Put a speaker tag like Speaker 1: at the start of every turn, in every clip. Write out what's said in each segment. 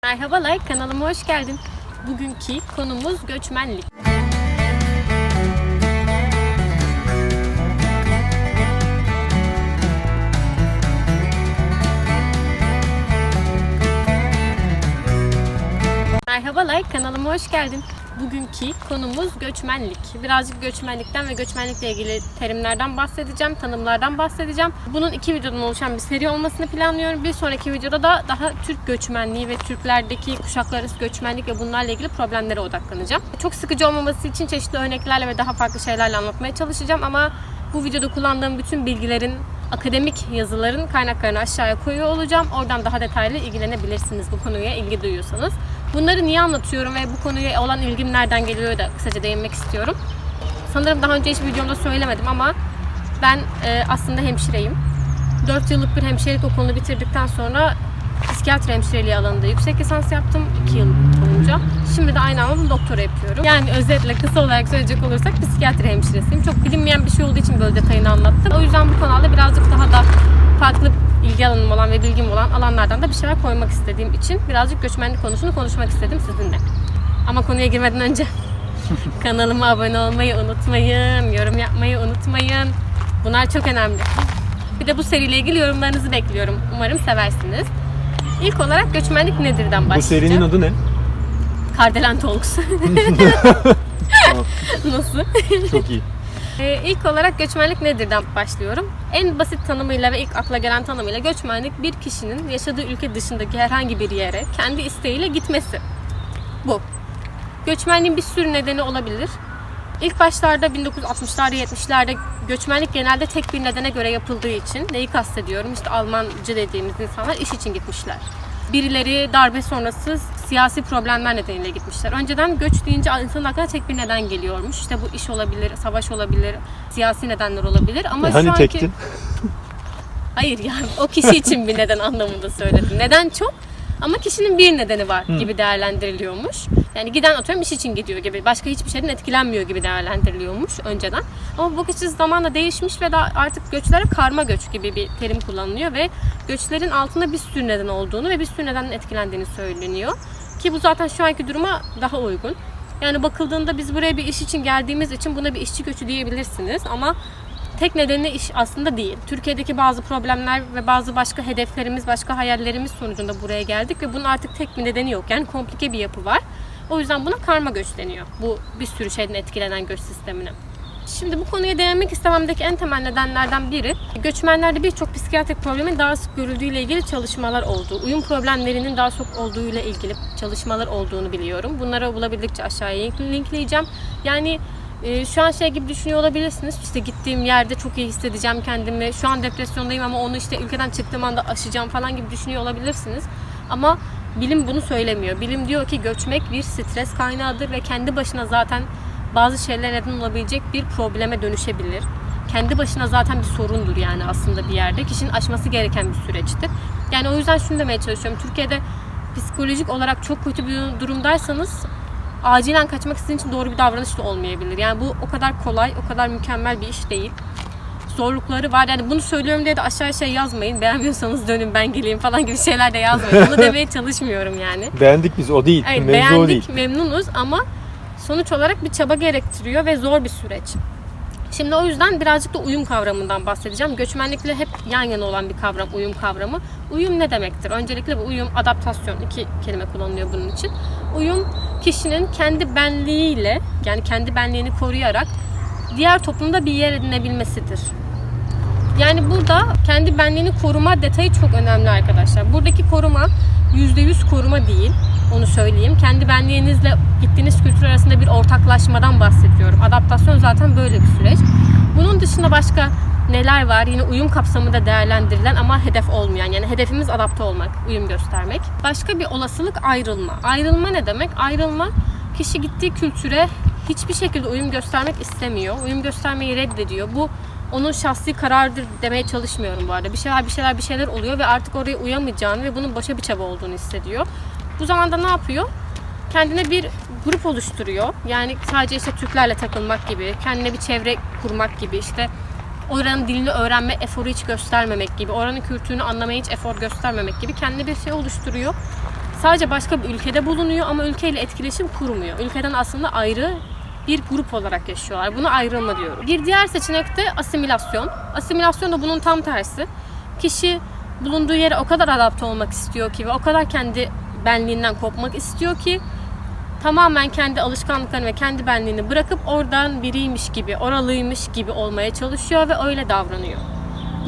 Speaker 1: Merhabalar, kanalıma hoş geldin. Bugünkü konumuz göçmenlik. Merhabalar, kanalıma hoş geldin. Bugünkü konumuz göçmenlik. Birazcık göçmenlikten ve göçmenlikle ilgili terimlerden bahsedeceğim, tanımlardan bahsedeceğim. Bunun 2 videodan oluşan bir seri olmasını planlıyorum. Bir sonraki videoda da daha Türk göçmenliği ve Türklerdeki kuşaklar arası göçmenlik ve bunlarla ilgili problemlere odaklanacağım. Çok sıkıcı olmaması için çeşitli örneklerle ve daha farklı şeylerle anlatmaya çalışacağım ama bu videoda kullandığım bütün bilgilerin, akademik yazıların kaynaklarını aşağıya koyuyor olacağım. Oradan daha detaylı ilgilenebilirsiniz bu konuya ilgi duyuyorsanız. Bunları niye anlatıyorum ve bu konuya olan ilgim nereden geliyor da kısaca değinmek istiyorum. Sanırım daha önce hiç videomda söylemedim ama ben aslında hemşireyim. 4 yıllık bir hemşirelik okulunu bitirdikten sonra psikiyatri hemşireliği alanında yüksek lisans yaptım 2 yıl boyunca. Şimdi de aynı anda doktora yapıyorum. Yani özetle kısa olarak söyleyecek olursak psikiyatri hemşiresiyim. Çok bilinmeyen bir şey olduğu için böyle detayını anlattım. O yüzden bu kanalda birazcık daha da farklı ilgi alanım olan ve bilgim olan alanlardan da bir şeyler koymak istediğim için birazcık göçmenlik konusunu konuşmak istedim sizinle. Ama konuya girmeden önce kanalıma abone olmayı unutmayın, yorum yapmayı unutmayın. Bunlar çok önemli. Bir de bu seriyle ilgili yorumlarınızı bekliyorum. Umarım seversiniz. İlk olarak göçmenlik nedir'den başlayacağım.
Speaker 2: Bu serinin adı ne?
Speaker 1: Kardelen Talks. Nasıl?
Speaker 2: Çok iyi.
Speaker 1: İlk olarak göçmenlik nedir'den başlıyorum. En basit tanımıyla ve ilk akla gelen tanımıyla göçmenlik bir kişinin yaşadığı ülke dışındaki herhangi bir yere kendi isteğiyle gitmesi. Bu. Göçmenliğin bir sürü nedeni olabilir. İlk başlarda 1960'larda 70'lerde göçmenlik genelde tek bir nedene göre yapıldığı için neyi kastediyorum? İşte Almancı dediğimiz insanlar iş için gitmişler. Birileri darbe sonrası siyasi problemler nedeniyle gitmişler. Önceden göç deyince insanın aklına tek bir neden geliyormuş. İşte bu iş olabilir, savaş olabilir, siyasi nedenler olabilir. Ama
Speaker 2: hani
Speaker 1: şu anki...
Speaker 2: tektin?
Speaker 1: Hayır yani o kişi için bir neden anlamında söyledim. Neden çok ama kişinin bir nedeni var gibi değerlendiriliyormuş. Yani giden atıyorum iş için gidiyor gibi. Başka hiçbir şeyden etkilenmiyor gibi değerlendiriliyormuş önceden. Ama bu bakış açısı zamanla değişmiş ve artık göçlere karma göç gibi bir terim kullanılıyor ve göçlerin altında bir sürü neden olduğunu ve bir sürü nedenden etkilendiğini söyleniyor. Ki bu zaten şu anki duruma daha uygun. Yani bakıldığında biz buraya bir iş için geldiğimiz için buna bir işçi göçü diyebilirsiniz ama tek nedeni iş aslında değil. Türkiye'deki bazı problemler ve bazı başka hedeflerimiz, başka hayallerimiz sonucunda buraya geldik ve bunun artık tek bir nedeni yok. Yani komplike bir yapı var. O yüzden buna karma göç deniyor. Bu bir sürü şeyden etkilenen göç sistemine. Şimdi bu konuya değinmek istememdeki en temel nedenlerden biri göçmenlerde birçok psikiyatrik problemin daha sık görüldüğüyle ilgili çalışmalar olduğu, uyum problemlerinin daha çok olduğuyla ilgili çalışmalar olduğunu biliyorum. Bunları bulabildikçe aşağıya linkleyeceğim. Yani şu an şey gibi düşünüyor olabilirsiniz. İşte gittiğim yerde çok iyi hissedeceğim kendimi. Şu an depresyondayım ama onu işte ülkeden çıktığım anda aşacağım falan gibi düşünüyor olabilirsiniz. Ama bilim bunu söylemiyor. Bilim diyor ki göçmek bir stres kaynağıdır ve kendi başına zaten bazı şeyler neden olabilecek bir probleme dönüşebilir. Kendi başına zaten bir sorundur yani aslında bir yerde. Kişinin aşması gereken bir süreçtir. Yani o yüzden şunu demeye çalışıyorum. Türkiye'de psikolojik olarak çok kötü bir durumdaysanız acilen kaçmak istediğiniz için doğru bir davranış da olmayabilir. Yani bu o kadar kolay, o kadar mükemmel bir iş değil. Zorlukları var. Yani bunu söylüyorum diye de aşağıya şey yazmayın. Beğenmiyorsanız dönün ben geleyim falan gibi şeyler de yazmayın. Onu demeye çalışmıyorum yani.
Speaker 2: Beğendik biz, o değil.
Speaker 1: Evet,
Speaker 2: Mevzu
Speaker 1: beğendik,
Speaker 2: o değil.
Speaker 1: memnunuz ama sonuç olarak bir çaba gerektiriyor ve zor bir süreç. Şimdi o yüzden birazcık da uyum kavramından bahsedeceğim. Göçmenlikle hep yan yana olan bir kavram, uyum kavramı. Uyum ne demektir? Öncelikle bu uyum, adaptasyon, 2 kelime kullanılıyor bunun için. Uyum, kişinin kendi benliğiyle, yani kendi benliğini koruyarak diğer toplumda bir yer edinebilmesidir. Yani burada kendi benliğini koruma detayı çok önemli arkadaşlar. Buradaki koruma %100 koruma değil. Onu söyleyeyim. Kendi benliğinizle gittiğiniz kültür arasında bir ortaklaşmadan bahsediyorum. Adaptasyon zaten böyle bir süreç. Bunun dışında başka neler var? Yine uyum kapsamında değerlendirilen ama hedef olmayan. Yani hedefimiz adapte olmak, uyum göstermek. Başka bir olasılık ayrılma. Ayrılma ne demek? Ayrılma, kişi gittiği kültüre hiçbir şekilde uyum göstermek istemiyor. Uyum göstermeyi reddediyor. Bu onun şahsi kararıdır demeye çalışmıyorum bu arada. Bir şeyler oluyor ve artık oraya uyamayacağını ve bunun boşa bir çaba olduğunu hissediyor. Bu zamanda ne yapıyor? Kendine bir grup oluşturuyor. Yani sadece işte Türklerle takılmak gibi, kendine bir çevre kurmak gibi, işte oranın dilini öğrenme eforu hiç göstermemek gibi, oranın kültürünü anlamaya hiç efor göstermemek gibi kendine bir şey oluşturuyor. sadece başka bir ülkede bulunuyor ama ülkeyle etkileşim kurmuyor. Ülkeden aslında ayrı bir grup olarak yaşıyorlar. Buna ayrılma diyorum. Bir diğer seçenek de asimilasyon. Asimilasyon da bunun tam tersi. Kişi bulunduğu yere o kadar adapte olmak istiyor ki ve o kadar kendi benliğinden kopmak istiyor ki tamamen kendi alışkanlıklarını ve kendi benliğini bırakıp oradan biriymiş gibi, oralıymış gibi olmaya çalışıyor ve öyle davranıyor.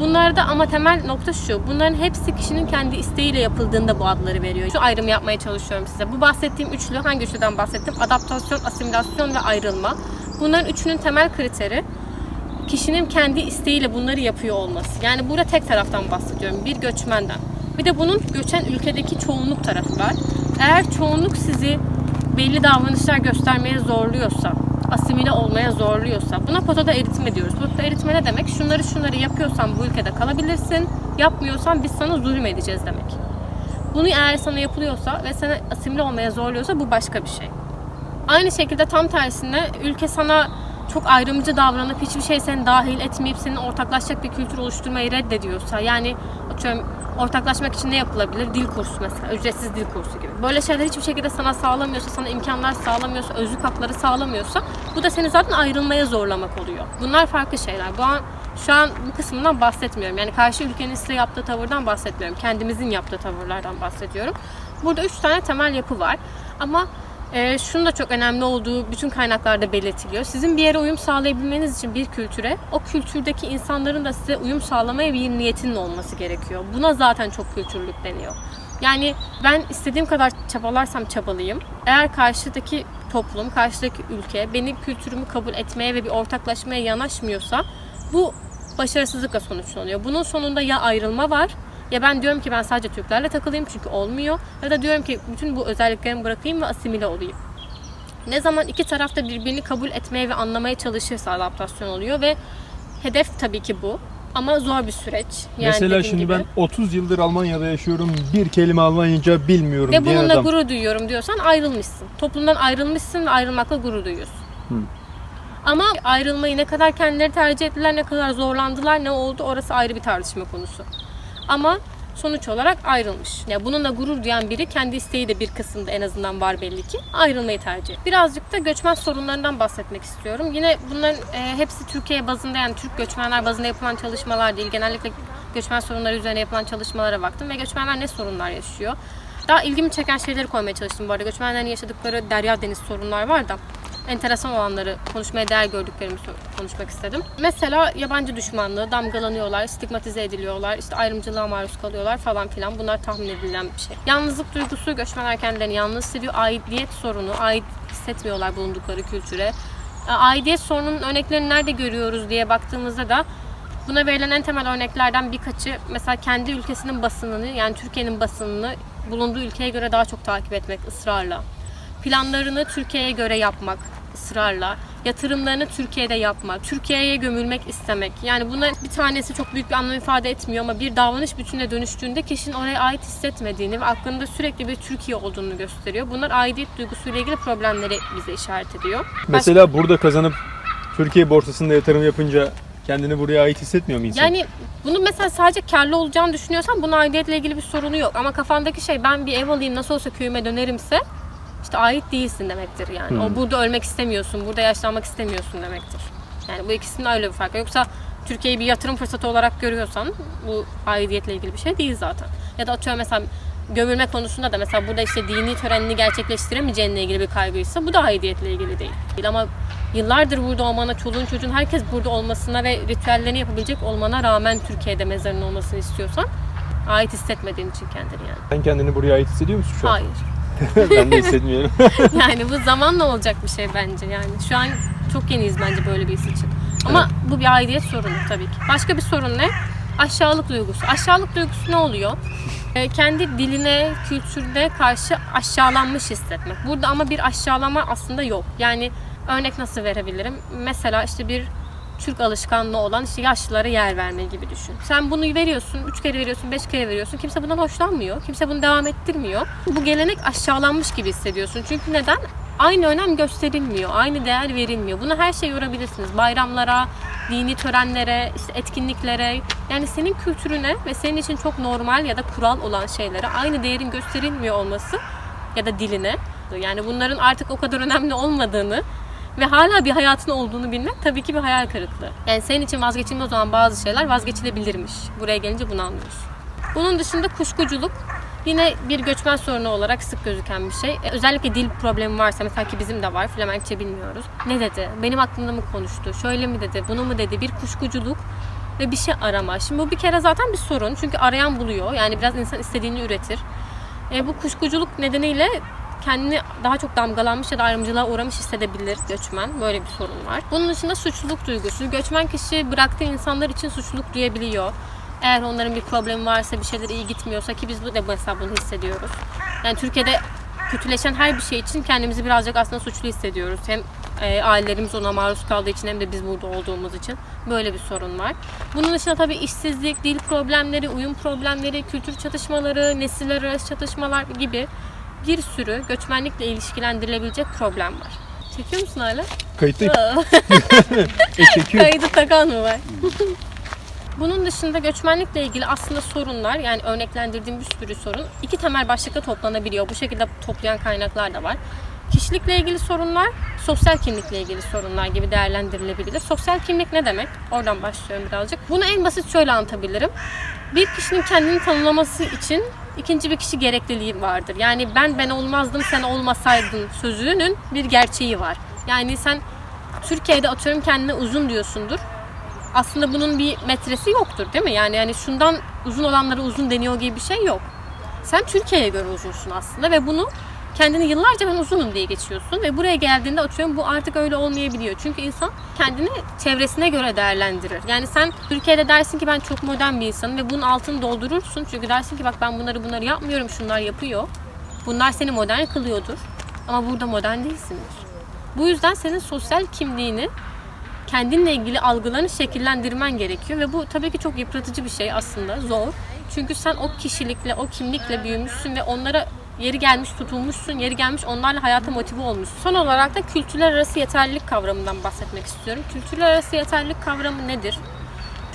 Speaker 1: Bunlarda ama temel nokta şu, bunların hepsi kişinin kendi isteğiyle yapıldığında bu adları veriyor. Şu ayrımı yapmaya çalışıyorum size. Bu bahsettiğim üçlü, hangi üçlüden bahsettim? Adaptasyon, asimilasyon ve ayrılma. Bunların üçünün temel kriteri kişinin kendi isteğiyle bunları yapıyor olması. Yani burada tek taraftan bahsediyorum, bir göçmenden. Bir de bunun göçen ülkedeki çoğunluk tarafı var. Eğer çoğunluk sizi belli davranışlar göstermeye zorluyorsa, asimile olmaya zorluyorsa, buna potada eritme diyoruz. Potada eritme ne demek? Şunları yapıyorsan bu ülkede kalabilirsin, yapmıyorsan biz sana zulüm edeceğiz demek. Bunu eğer sana yapılıyorsa ve seni asimile olmaya zorluyorsa bu başka bir şey. Aynı şekilde tam tersine ülke sana çok ayrımcı davranıp hiçbir şey seni dahil etmeyip senin ortaklaşacak bir kültür oluşturmayı reddediyorsa, yani atıyorum ortaklaşmak için ne yapılabilir? Dil kursu mesela, ücretsiz dil kursu gibi. Böyle şeyler hiçbir şekilde sana sağlamıyorsa, sana imkanlar sağlamıyorsa, özlük hakları sağlamıyorsa bu da seni zaten ayrılmaya zorlamak oluyor. Bunlar farklı şeyler. Şu an bu kısmından bahsetmiyorum. Yani karşı ülkenin size yaptığı tavırdan bahsetmiyorum. Kendimizin yaptığı tavırlardan bahsediyorum. Burada 3 tane temel yapı var. Ama şunun da çok önemli olduğu bütün kaynaklarda belirtiliyor. Sizin bir yere uyum sağlayabilmeniz için bir kültüre, o kültürdeki insanların da size uyum sağlamaya bir niyetinin olması gerekiyor. Buna zaten çok kültürlük deniyor. Yani ben istediğim kadar çabalarsam çabalayayım. Eğer karşıdaki toplum, karşıdaki ülke benim kültürümü kabul etmeye ve bir ortaklaşmaya yanaşmıyorsa bu başarısızlıkla sonuçlanıyor. Bunun sonunda ya ayrılma var, ya ben diyorum ki ben sadece Türklerle takılayım çünkü olmuyor. Ya da diyorum ki bütün bu özelliklerimi bırakayım ve asimile olayım. Ne zaman iki taraf da birbirini kabul etmeye ve anlamaya çalışırsa adaptasyon oluyor ve hedef tabii ki bu. Ama zor bir süreç. Yani
Speaker 2: mesela şimdi
Speaker 1: gibi.
Speaker 2: ben 30 yıldır Almanya'da yaşıyorum, bir kelime Almanca bilmiyorum
Speaker 1: ve
Speaker 2: diyen
Speaker 1: bununla
Speaker 2: adam.
Speaker 1: gurur duyuyorum diyorsan ayrılmışsın. Toplumdan ayrılmışsın ve ayrılmakla gurur duyuyorsun. Ama ayrılmayı ne kadar kendileri tercih ettiler, ne kadar zorlandılar, ne oldu orası ayrı bir tartışma konusu. Ama sonuç olarak ayrılmış. Yani bununla gurur duyan biri kendi isteği de bir kısımda en azından var belli ki ayrılmayı tercih ediyor. Birazcık da göçmen sorunlarından bahsetmek istiyorum. Yine bunların hepsi Türkiye bazında, yani Türk göçmenler bazında yapılan çalışmalar değil. Genellikle göçmen sorunları üzerine yapılan çalışmalara baktım ve göçmenler ne sorunlar yaşıyor. Daha ilgimi çeken şeyleri koymaya çalıştım bu arada. Göçmenlerin yaşadıkları derya deniz sorunlar var da enteresan olanları, konuşmaya değer gördüklerimi konuşmak istedim. Mesela yabancı düşmanlığı, damgalanıyorlar, stigmatize ediliyorlar, işte ayrımcılığa maruz kalıyorlar falan filan. Bunlar tahmin edilen bir şey. Yalnızlık duygusu, göçmenler kendilerini yalnız hissediyor. Aidiyet sorunu, ait hissetmiyorlar bulundukları kültüre. Aidiyet sorununun örneklerini nerede görüyoruz diye baktığımızda da buna verilen en temel örneklerden birkaçı mesela kendi ülkesinin basınını, yani Türkiye'nin basınını bulunduğu ülkeye göre daha çok takip etmek ısrarla. Planlarını Türkiye'ye göre yapmak ısrarla, yatırımlarını Türkiye'de yapmak, Türkiye'ye gömülmek istemek. Yani bunların bir tanesi çok büyük bir anlam ifade etmiyor ama bir davranış bütününe dönüştüğünde kişinin oraya ait hissetmediğini ve aklında sürekli bir Türkiye olduğunu gösteriyor. Bunlar aidiyet duygusuyla ilgili problemleri bize işaret ediyor.
Speaker 2: Mesela burada kazanıp Türkiye borsasında yatırım yapınca kendini buraya ait hissetmiyor mu insan?
Speaker 1: Yani bunu mesela sadece karlı olacağını düşünüyorsan bunun aidiyetle ilgili bir sorunu yok. Ama kafandaki şey ben bir ev alayım nasıl olsa köyüme dönerimse İşte ait değilsin demektir yani. O burada ölmek istemiyorsun, burada yaşlanmak istemiyorsun demektir. Yani bu ikisinin öyle bir farkı. Yoksa Türkiye'yi bir yatırım fırsatı olarak görüyorsan bu aidiyetle ilgili bir şey değil zaten. Ya da atıyorum mesela gömülme konusunda da mesela burada işte dini törenini gerçekleştiremeyeceğinle ilgili bir kaygıysa bu da aidiyetle ilgili değil. Ama yıllardır burada olmana, çoluğun çocuğun herkes burada olmasına ve ritüellerini yapabilecek olmana rağmen Türkiye'de mezarın olmasını istiyorsan ait hissetmediğin için kendini yani.
Speaker 2: Sen kendini buraya ait hissediyor musun şu an?
Speaker 1: Hayır.
Speaker 2: Ben de hissetmiyorum.
Speaker 1: Yani bu zamanla olacak bir şey bence yani. Şu an çok yeniyiz bence böyle bir his için. Ama bu bir aidiyet sorunu tabii ki. Başka bir sorun ne? Aşağılık duygusu. Aşağılık duygusu ne oluyor? Kendi diline, kültürüne karşı aşağılanmış hissetmek. Burada ama bir aşağılama aslında yok. Yani örnek nasıl verebilirim? Mesela işte bir Türk alışkanlığı olan işte yaşlılara yer verme gibi düşün. Sen bunu veriyorsun, 3 kere veriyorsun, 5 kere veriyorsun. Kimse bundan hoşlanmıyor. Kimse bunu devam ettirmiyor. Bu gelenek aşağılanmış gibi hissediyorsun. Çünkü neden? aynı önem gösterilmiyor, aynı değer verilmiyor. Buna her şey yorabilirsiniz. Bayramlara, dini törenlere, işte etkinliklere, yani senin kültürüne ve senin için çok normal ya da kural olan şeylere aynı değerin gösterilmiyor olması ya da diline. Yani bunların artık o kadar önemli olmadığını ve hala bir hayatın olduğunu bilmek tabii ki bir hayal kırıklığı. Yani senin için vazgeçilmez olan bazı şeyler vazgeçilebilirmiş. Buraya gelince bunu anlıyorsun. Bunun dışında kuşkuculuk yine bir göçmen sorunu olarak sık gözüken bir şey. Özellikle dil problemi varsa, mesela ki bizim de var, Flemenkçe bilmiyoruz. Ne dedi? Benim aklımda mı konuştu? Şöyle mi dedi? Bunu mu dedi? Bir kuşkuculuk ve bir şey arama. Şimdi bu bir kere zaten bir sorun. Çünkü arayan buluyor. Yani biraz insan istediğini üretir. Bu kuşkuculuk nedeniyle kendini daha çok damgalanmış ya da ayrımcılığa uğramış hissedebilir göçmen. Böyle bir sorun var. Bunun dışında suçluluk duygusu. Göçmen kişi bıraktığı insanlar için suçluluk duyabiliyor. Eğer onların bir problemi varsa, bir şeyler iyi gitmiyorsa, ki biz de mesela bunu hissediyoruz. Yani Türkiye'de kötüleşen her bir şey için kendimizi birazcık aslında suçlu hissediyoruz. Hem ailelerimiz ona maruz kaldığı için hem de biz burada olduğumuz için böyle bir sorun var. Bunun dışında tabii işsizlik, dil problemleri, uyum problemleri, kültür çatışmaları, nesiller arası çatışmalar gibi bir sürü göçmenlikle ilişkilendirilebilecek problem var. Çekiyor musun hala?
Speaker 2: Kayıttayım. Çekiyor.
Speaker 1: Kaydı takan mı var? Bunun dışında göçmenlikle ilgili aslında sorunlar, yani örneklendirdiğim bir sürü sorun iki temel başlıkta toplanabiliyor. Bu şekilde toplayan kaynaklar da var. Kişilikle ilgili sorunlar, sosyal kimlikle ilgili sorunlar gibi değerlendirilebilir. Sosyal kimlik ne demek? Oradan başlıyorum birazcık. Bunu en basit şöyle anlatabilirim. Bir kişinin kendini tanımlaması için ikinci bir kişi gerekliliği vardır. Yani ben olmazdım, sen olmasaydın sözünün bir gerçeği var. Yani sen Türkiye'de atıyorum kendine uzun diyorsundur. Aslında bunun bir metresi yoktur, değil mi? Yani şundan uzun olanlara uzun deniyor gibi bir şey yok. Sen Türkiye'ye göre uzunsun aslında ve bunu kendini yıllarca ben uzunum diye geçiyorsun ve buraya geldiğinde atıyorum bu artık öyle olmayabiliyor. Çünkü insan kendini çevresine göre değerlendirir. Yani sen Türkiye'de dersin ki ben çok modern bir insanım ve bunun altını doldurursun. Çünkü dersin ki bak ben bunları yapmıyorum, şunlar yapıyor. Bunlar seni modern kılıyordur. Ama burada modern değilsindir. Bu yüzden senin sosyal kimliğini, kendinle ilgili algılarını şekillendirmen gerekiyor ve bu tabii ki çok yıpratıcı bir şey aslında, zor. Çünkü sen o kişilikle, o kimlikle büyümüşsün ve onlara yeri gelmiş tutulmuşsun, yeri gelmiş onlarla hayata motive olmuşsun. Son olarak da kültürler arası yeterlilik kavramından bahsetmek istiyorum. Kültürler arası yeterlilik kavramı nedir?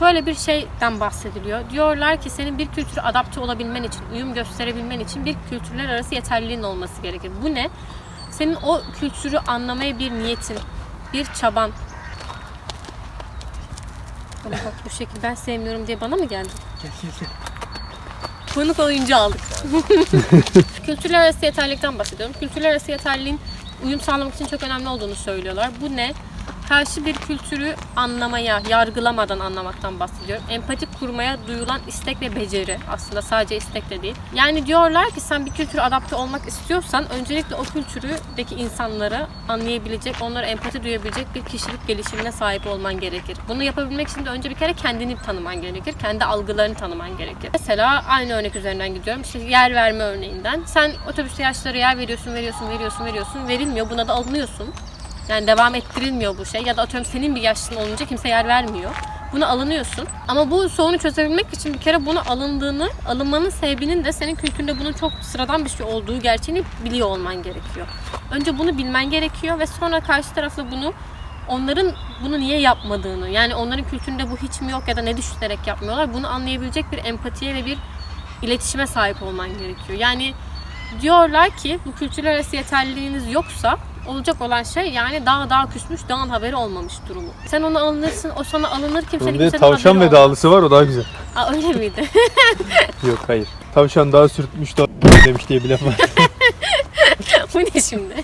Speaker 1: Böyle bir şeyden bahsediliyor. Diyorlar ki senin bir kültüre adapte olabilmen için, uyum gösterebilmen için bir kültürler arası yeterliliğin olması gerekir. Bu ne? Senin o kültürü anlamaya bir niyetin, bir çaban. Bana bak bu şekil ben sevmiyorum diye bana mı geldin?
Speaker 2: Gel.
Speaker 1: Konuk oyuncu aldık. Kültürler arası yeterlilikten bahsediyorum. Kültürler arası yeterliliğin uyum sağlamak için çok önemli olduğunu söylüyorlar. Bu ne? Karşı bir kültürü anlamaya, yargılamadan anlamaktan bahsediyorum. Empati kurmaya duyulan istek ve beceri. Aslında sadece istek de değil. Yani diyorlar ki sen bir kültüre adapte olmak istiyorsan öncelikle o kültürüdeki insanları anlayabilecek, onlara empati duyabilecek bir kişilik gelişimine sahip olman gerekir. Bunu yapabilmek için de önce bir kere kendini tanıman gerekir. Kendi algılarını tanıman gerekir. Mesela aynı örnek üzerinden gidiyorum. İşte yer verme örneğinden. Sen otobüste yaşlılara yer veriyorsun. Verilmiyor. Buna da alınıyorsun. Yani devam ettirilmiyor bu şey. Ya da atıyorum senin bir yaşlın olunca kimse yer vermiyor. Buna alınıyorsun. Ama bu sorunu çözebilmek için bir kere buna alınmanın sebebinin de senin kültüründe bunun çok sıradan bir şey olduğu gerçeğini biliyor olman gerekiyor. Önce bunu bilmen gerekiyor ve sonra karşı tarafla onların bunu niye yapmadığını, yani onların kültüründe bu hiç mi yok ya da ne düşünerek yapmıyorlar, bunu anlayabilecek bir empatiye ve bir iletişime sahip olman gerekiyor. Yani diyorlar ki bu kültürler arası yeterliliğiniz yoksa olacak olan şey yani dağ küsmüş, dağın haberi olmamış durumu. Sen ona alınırsın, o sana alınır, kimsenin haberi olmaz.
Speaker 2: Tavşan ve dağlısı var, o daha güzel.
Speaker 1: Aa, öyle miydi?
Speaker 2: Yok hayır. Tavşan daha sürtmüş dağ demiş diye bir laf var.
Speaker 1: Bu ne şimdi?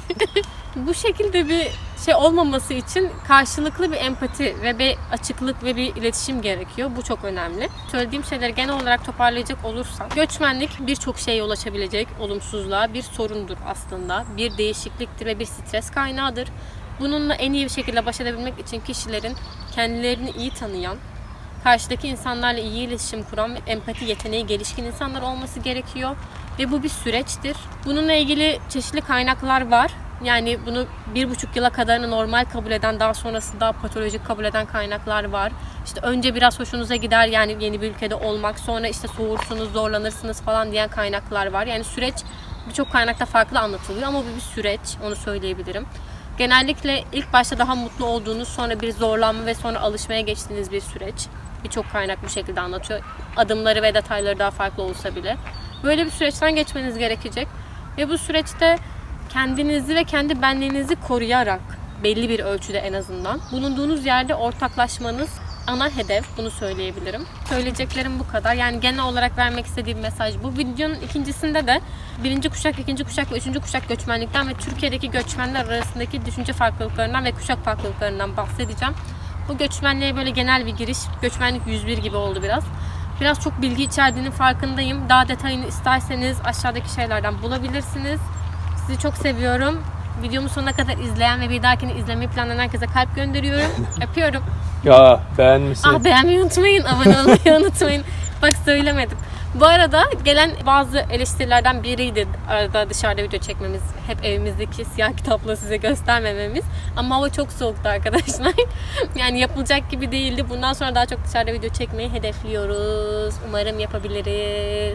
Speaker 1: Bu şekilde bir şey olmaması için karşılıklı bir empati ve bir açıklık ve bir iletişim gerekiyor. Bu çok önemli. Söylediğim şeyleri genel olarak toparlayacak olursam, göçmenlik birçok şeye yol açabilecek olumsuzluğa bir sorundur aslında. Bir değişikliktir ve bir stres kaynağıdır. Bununla en iyi bir şekilde baş edebilmek için kişilerin kendilerini iyi tanıyan, karşıdaki insanlarla iyi iletişim kuran ve empati yeteneği gelişkin insanlar olması gerekiyor. Ve bu bir süreçtir. Bununla ilgili çeşitli kaynaklar var. Yani bunu 1,5 yıla kadarını normal kabul eden, daha sonrası daha patolojik kabul eden kaynaklar var. İşte önce biraz hoşunuza gider yani yeni bir ülkede olmak, sonra işte soğursunuz, zorlanırsınız falan diyen kaynaklar var. Yani süreç birçok kaynakta farklı anlatılıyor ama bu bir süreç, onu söyleyebilirim. Genellikle ilk başta daha mutlu olduğunuz, sonra bir zorlanma ve sonra alışmaya geçtiğiniz bir süreç. Birçok kaynak bu şekilde anlatıyor. Adımları ve detayları daha farklı olsa bile. Böyle bir süreçten geçmeniz gerekecek. Ve bu süreçte kendinizi ve kendi benliğinizi koruyarak, belli bir ölçüde en azından, bulunduğunuz yerde ortaklaşmanız ana hedef, bunu söyleyebilirim. Söyleyeceklerim bu kadar. Yani genel olarak vermek istediğim mesaj bu. Videonun ikincisinde de birinci kuşak, ikinci kuşak ve üçüncü kuşak göçmenlikten ve Türkiye'deki göçmenler arasındaki düşünce farklılıklarından ve kuşak farklılıklarından bahsedeceğim. Bu göçmenliğe böyle genel bir giriş, göçmenlik 101 gibi oldu biraz. Biraz çok bilgi içerdiğinin farkındayım. Daha detayını isterseniz aşağıdaki şeylerden bulabilirsiniz. Sizi çok seviyorum. Videomu sonuna kadar izleyen ve bir dahakini izlemeyi planlayan herkese kalp gönderiyorum. Öpüyorum.
Speaker 2: Ya beğenmişsiniz.
Speaker 1: Beğenmeyi unutmayın, abone olmayı unutmayın. Bak söylemedim. Bu arada gelen bazı eleştirilerden biriydi arada dışarıda video çekmemiz. Hep evimizdeki siyah kitapla size göstermememiz. Ama hava çok soğuktu arkadaşlar. Yani yapılacak gibi değildi. Bundan sonra daha çok dışarıda video çekmeyi hedefliyoruz. Umarım yapabiliriz.